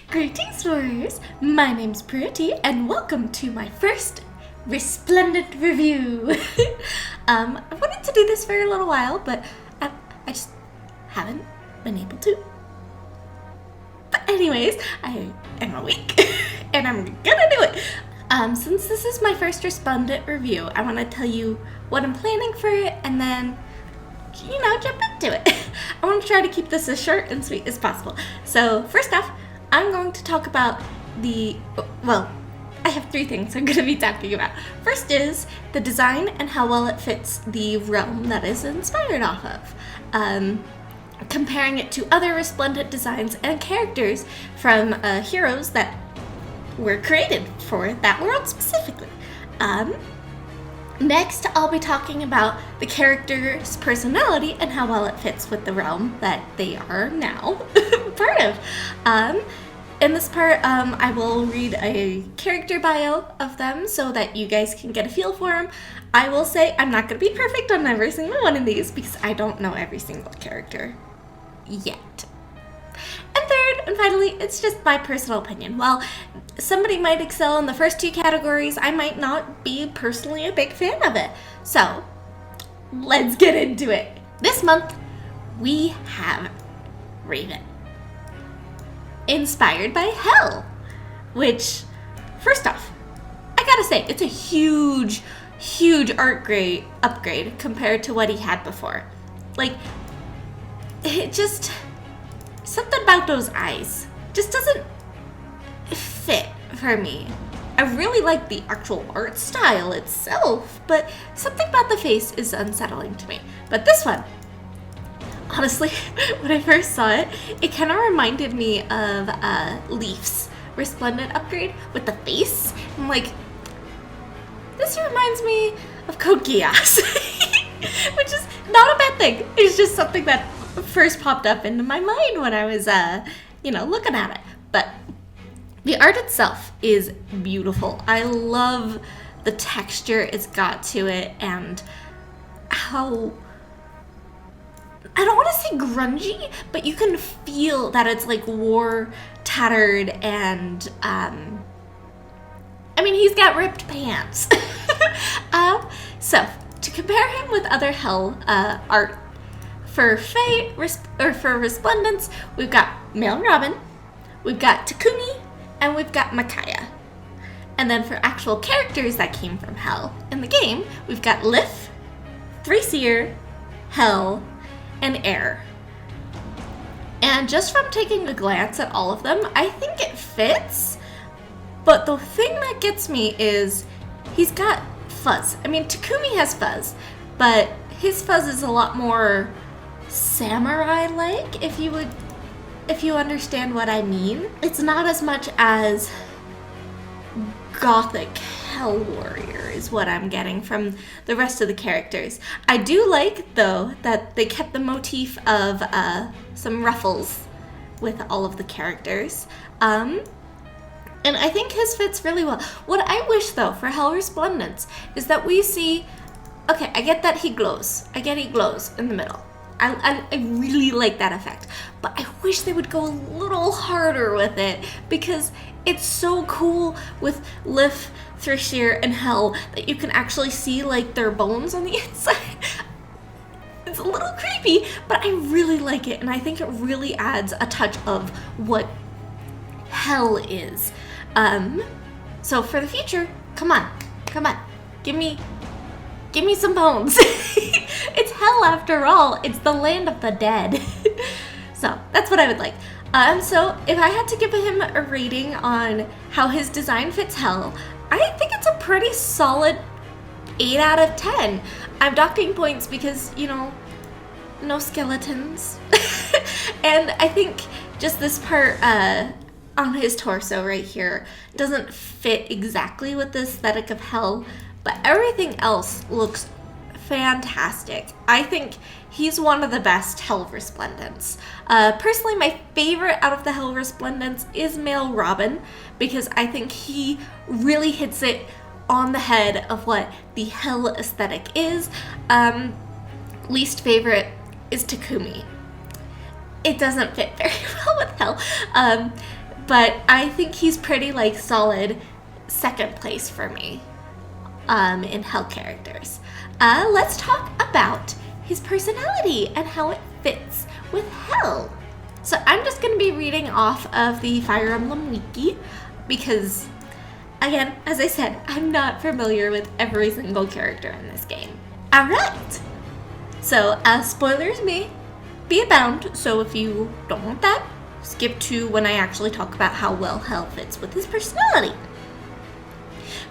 Greetings, warriors! My name's Pretty, and welcome to my first Resplendent review. I wanted to do this for a little while, but I just haven't been able to. But anyways, I am awake, and I'm gonna do it. Since this is my first Resplendent review, I want to tell you what I'm planning for it, and then, jump into it. I want to try to keep this as short and sweet as possible. So, first off, I'm going to talk about I have three things I'm going to be talking about. First is the design and how well it fits the realm that is inspired off of. Comparing it to other Resplendent designs and characters from heroes that were created for that world specifically. Next, I'll be talking about the character's personality and how well it fits with the realm that they are now part of. In this part, I will read a character bio of them so that you guys can get a feel for them. I will say I'm not going to be perfect on every single one of these because I don't know every single character yet. And third, and finally, it's just my personal opinion. While somebody might excel in the first two categories, I might not be personally a big fan of it. So, let's get into it. This month, we have Raven. Inspired by Hell. Which, first off, I gotta say, it's a huge upgrade compared to what he had before. Like, it just... something about those eyes just doesn't fit for me. I really like the actual art style itself, but something about the face is unsettling to me. But this one, honestly, when I first saw it, it kind of reminded me of Leaf's Resplendent upgrade with the face. I'm like, this reminds me of Code Geass, which is not a bad thing. It's just something that first popped up into my mind when I was, looking at it. But the art itself is beautiful. I love the texture it's got to it and how, I don't want to say grungy, but you can feel that it's like war tattered and, he's got ripped pants. So, to compare him with other Hell art, for for Resplendents, we've got Male Robin, we've got Takumi, and we've got Micaiah. And then for actual characters that came from Hell in the game, we've got Lif, Three Seer, Hell, and Air. And just from taking a glance at all of them, I think it fits. But the thing that gets me is he's got fuzz. Takumi has fuzz, but his fuzz is a lot more samurai-like, if you understand what I mean. It's not as much as gothic Hell Warrior is what I'm getting from the rest of the characters. I do like, though, that they kept the motif of some ruffles with all of the characters. And I think his fits really well. What I wish, though, for Hell Resplendents is that we see... Okay, I get that he glows. I get he glows in the middle. I really like that effect. But I wish they would go a little harder with it because it's so cool with Lif, Thrishir, and Hell that you can actually see like their bones on the inside. It's a little creepy, but I really like it, and I think it really adds a touch of what Hell is. So for the future, come on, give me some bones. It's Hell after all. It's the land of the dead. So that's what I would like. So if I had to give him a rating on how his design fits Hell, I think it's a pretty solid 8 out of 10. I'm docking points because, no skeletons. And I think just this part on his torso right here doesn't fit exactly with the aesthetic of Hell, but everything else looks fantastic. I think he's one of the best Hell Resplendents. Personally, my favorite out of the Hell Resplendents is Male Robin, because I think he really hits it on the head of what the Hell aesthetic is. Least favorite is Takumi. It doesn't fit very well with Hell. but I think he's pretty like solid second place for me in Hell characters. Let's talk about his personality and how it fits with Hell. So I'm just going to be reading off of the Fire Emblem Wiki because, again, as I said, I'm not familiar with every single character in this game. Alright! So, spoilers may be abound, so if you don't want that, skip to when I actually talk about how well Hell fits with his personality.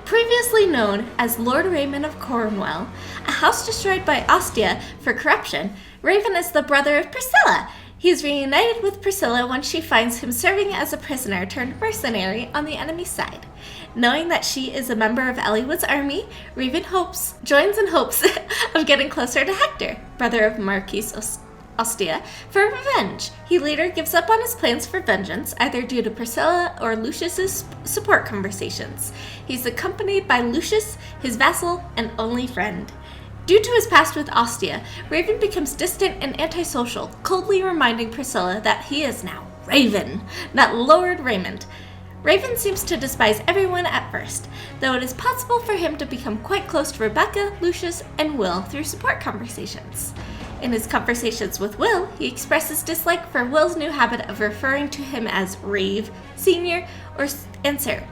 Previously known as Lord Raymond of Cornwall, a house destroyed by Ostia for corruption, Raven is the brother of Priscilla. He is reunited with Priscilla once she finds him serving as a prisoner turned mercenary on the enemy side. Knowing that she is a member of Eliwood's army, Raven joins in hopes of getting closer to Hector, brother of Marquis Ostia, for revenge. He later gives up on his plans for vengeance, either due to Priscilla or Lucius's support conversations. He's accompanied by Lucius, his vassal and only friend. Due to his past with Ostia, Raven becomes distant and antisocial, coldly reminding Priscilla that he is now Raven, not Lord Raymond. Raven seems to despise everyone at first, though it is possible for him to become quite close to Rebecca, Lucius, and Will through support conversations. In his conversations with Will, he expresses dislike for Will's new habit of referring to him as Rave, Senior, and Sir.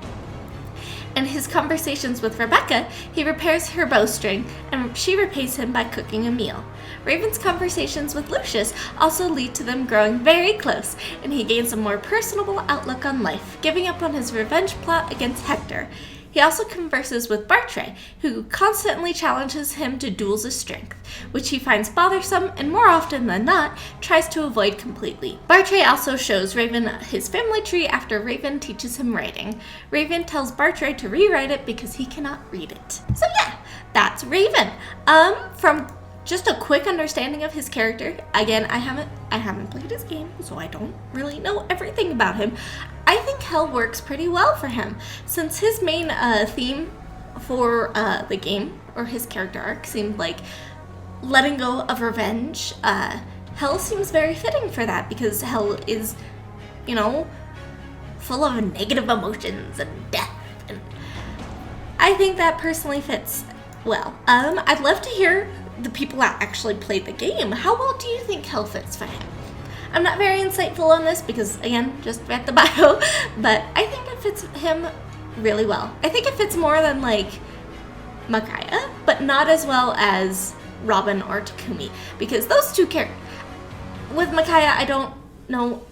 In his conversations with Rebecca, he repairs her bowstring, and she repays him by cooking a meal. Raven's conversations with Lucius also lead to them growing very close, and he gains a more personable outlook on life, giving up on his revenge plot against Hector. He also converses with Bartray, who constantly challenges him to duels of strength, which he finds bothersome and more often than not tries to avoid completely. Bartray also shows Raven his family tree after Raven teaches him writing. Raven tells Bartray to rewrite it because he cannot read it. So yeah, that's Raven. From just a quick understanding of his character, again, I haven't played his game, so I don't really know everything about him. I think Hell works pretty well for him, since his main theme for the game, or his character arc, seemed like letting go of revenge. Hell seems very fitting for that, because Hell is, full of negative emotions and death, and I think that personally fits well. I'd love to hear the people that actually played the game. How well do you think Hell fits for him? I'm not very insightful on this because, again, just read the bio, but I think it fits him really well. I think it fits more than, Micaiah, but not as well as Robin or Takumi, because those two characters... With Micaiah, I don't know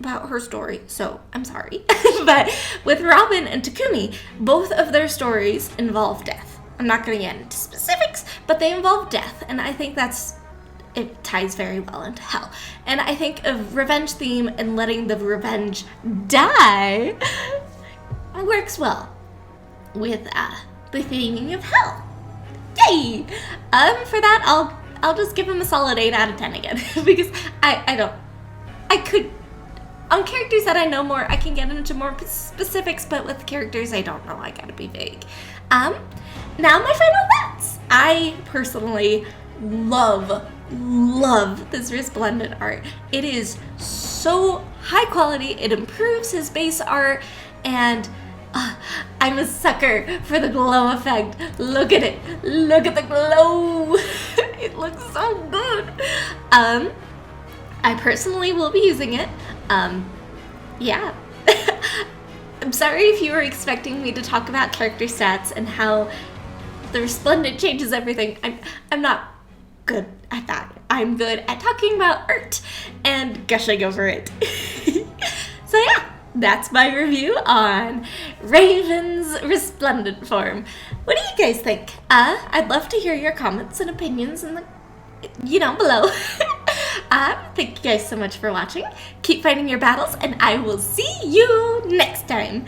about her story, so I'm sorry. But with Robin and Takumi, both of their stories involve death. I'm not going to get into specifics, but they involve death, and I think it ties very well into Hell. And I think a revenge theme and letting the revenge die works well with the theming of Hell. Yay! For that, I'll just give him a solid 8 out of 10 again, because on characters that I know more, I can get into more specifics, but with characters I don't know, I gotta be vague. Now my final thoughts. I personally love this Resplendent art. It is so high quality, it improves his base art, and I'm a sucker for the glow effect. Look at it. Look at the glow. It looks so good. I personally will be using it. Yeah. I'm sorry if you were expecting me to talk about character stats and how the Resplendent changes everything. I'm not good at that. I'm good at talking about art and gushing over it. So yeah, that's my review on Raven's Resplendent form. What do you guys think? I'd love to hear your comments and opinions in the below. Thank you guys so much for watching. Keep fighting your battles, and I will see you next time.